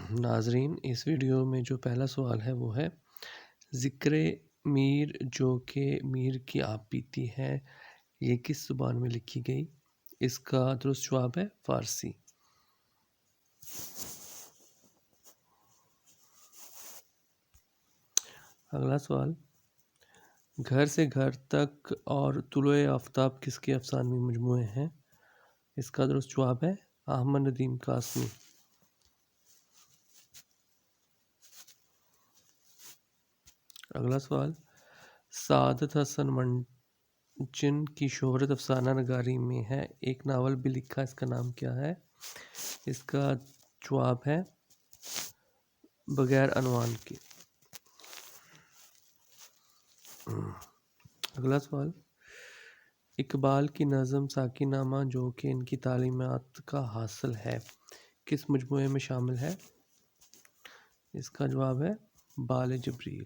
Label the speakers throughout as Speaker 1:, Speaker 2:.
Speaker 1: ناظرین، اس ویڈیو میں جو پہلا سوال ہے وہ ہے ذکر میر جو کہ میر کی آپ بیتی ہے یہ کس زبان میں لکھی گئی؟ اس کا درست جواب ہے فارسی۔ اگلا سوال، گھر سے گھر تک اور طلوع آفتاب کس کے افسانوی مجموعے ہیں؟ اس کا درست جواب ہے احمد ندیم قاسمی۔ اگلا سوال، سعادت حسن منچن کی شہرت افسانہ نگاری میں ہے، ایک ناول بھی لکھا، اس کا نام کیا ہے؟ اس کا جواب ہے بغیر عنوان کے۔ اگلا سوال، اقبال کی نظم ساقی نامہ جو کہ ان کی تعلیمات کا حاصل ہے کس مجموعے میں شامل ہے؟ اس کا جواب ہے بال جبریل۔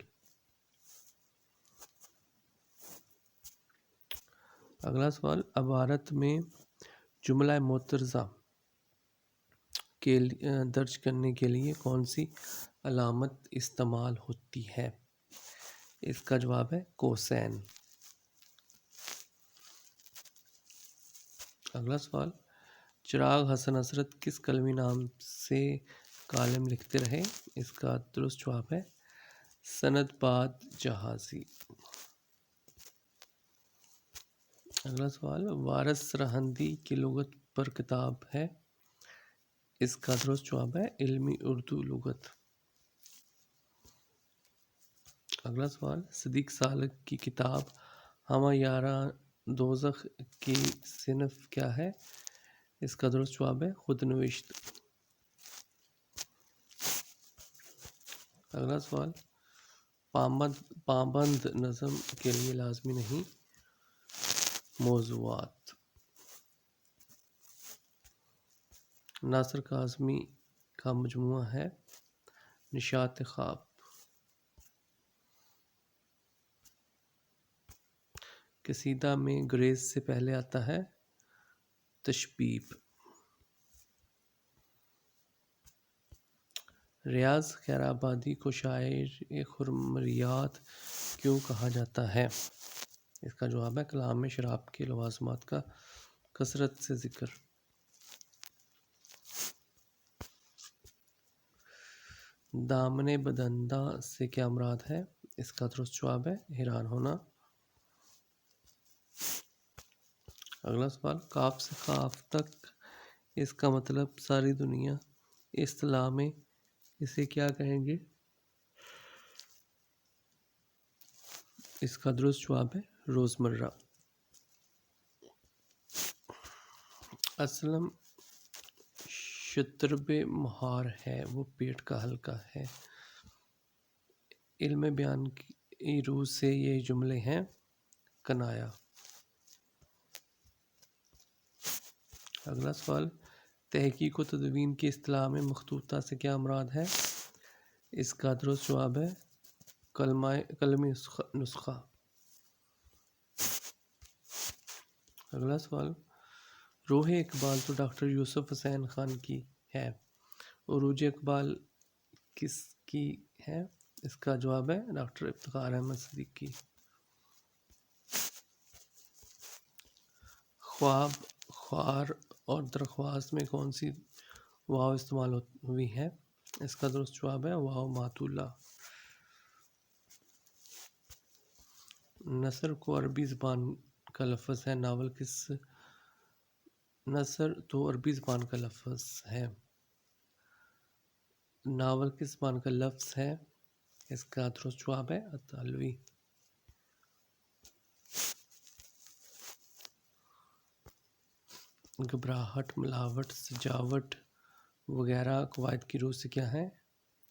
Speaker 1: اگلا سوال، عبارت میں جملہ معترضہ کے درج کرنے کے لیے کون سی علامت استعمال ہوتی ہے؟ اس کا جواب ہے کوسین۔ اگلا سوال، چراغ حسن حسرت کس قلمی نام سے کالم لکھتے رہے؟ اس کا درست جواب ہے سند باد جہازی۔ اگلا سوال، وارث سرہندی کی لغت پر کتاب ہے، اس کا درست جواب ہے علمی اردو لغت۔ اگلا سوال، صدیق سالک کی کتاب ہمہ یاراں دوزخ کی صنف کیا ہے؟ اس کا درست جواب ہے خود نوشت۔ اگلا سوال، پابند نظم کے لیے لازمی نہیں موضوعات۔ ناصر کاظمی کا مجموعہ ہے نشاط خواب۔ قصیدہ میں گریز سے پہلے آتا ہے تشبیب۔ ریاض خیر آبادی کو شاعر خرمیات کیوں کہا جاتا ہے؟ اس کا جواب ہے کلام میں شراب کے لوازمات کا کثرت سے ذکر۔ دامن بدنداں سے کیا مراد ہے؟ اس کا درست جواب ہے حیران ہونا۔ اگلا سوال، کاف سے قاف تک اس کا مطلب ساری دنیا، اصطلاح میں اسے کیا کہیں گے؟ اس کا درست جواب ہے روزمرہ۔ اسلم شترب مہار ہے وہ پیٹ کا حلقہ ہے، علم بیان کی روح سے یہ جملے ہیں کنایا۔ اگلا سوال، تحقیق و تدوین کی اصطلاح میں مخطوطہ سے کیا مراد ہے؟ اس کا درست جواب ہے قلمی نسخہ۔ اگلا سوال، روح اقبال تو ڈاکٹر یوسف حسین خان کی ہے، عروج اقبال کس کی ہے؟ اس کا جواب ہے ڈاکٹر افتخار احمد صدیقی۔ خواب، خوار اور درخواست میں کون سی واو استعمال ہوئی ہے؟ اس کا درست جواب ہے واو معطولہ۔ نثر کو عربی زبان کا لفظ ہے، ناول کس؟ نثر تو عربی زبان کا لفظ ہے، ناول کس زبان کا لفظ ہے؟ اس کا درست جواب ہے اطالوی۔ گھبراہٹ، ملاوٹ، سجاوٹ وغیرہ قواعد کی روح سے کیا ہے؟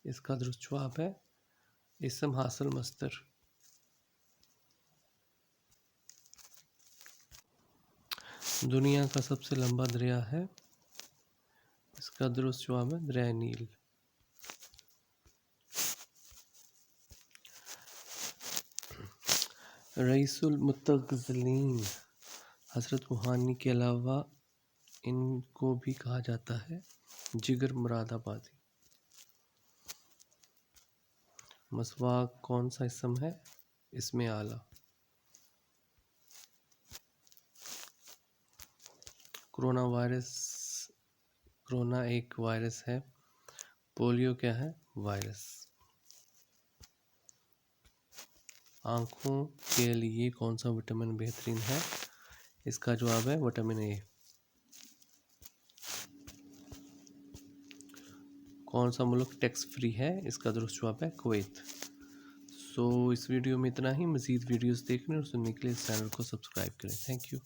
Speaker 1: اس کا درست جواب ہے اسم حاصل مصدر۔ دنیا کا سب سے لمبا دریا ہے؟ اس کا درست جواب ہے دریائے نیل۔ رئیس المتغزلین حضرت موہانی کے علاوہ ان کو بھی کہا جاتا ہے جگر مراد آبادی۔ مسواک کون سا اسم ہے؟ اسم اعلیٰ۔ کرونا ایک وائرس ہے۔ پولیو کیا ہے؟ وائرس۔ آنکھوں کے لیے کون سا وٹامن بہترین ہے؟ اس کا جواب ہے وٹامن اے۔ کون سا ملک ٹیکس فری ہے؟ اس کا درست جواب ہے کویت۔ اس ویڈیو میں اتنا ہی۔ مزید ویڈیوز دیکھنے اور سننے کے لیے اس چینل کو سبسکرائب کریں۔ Thank you.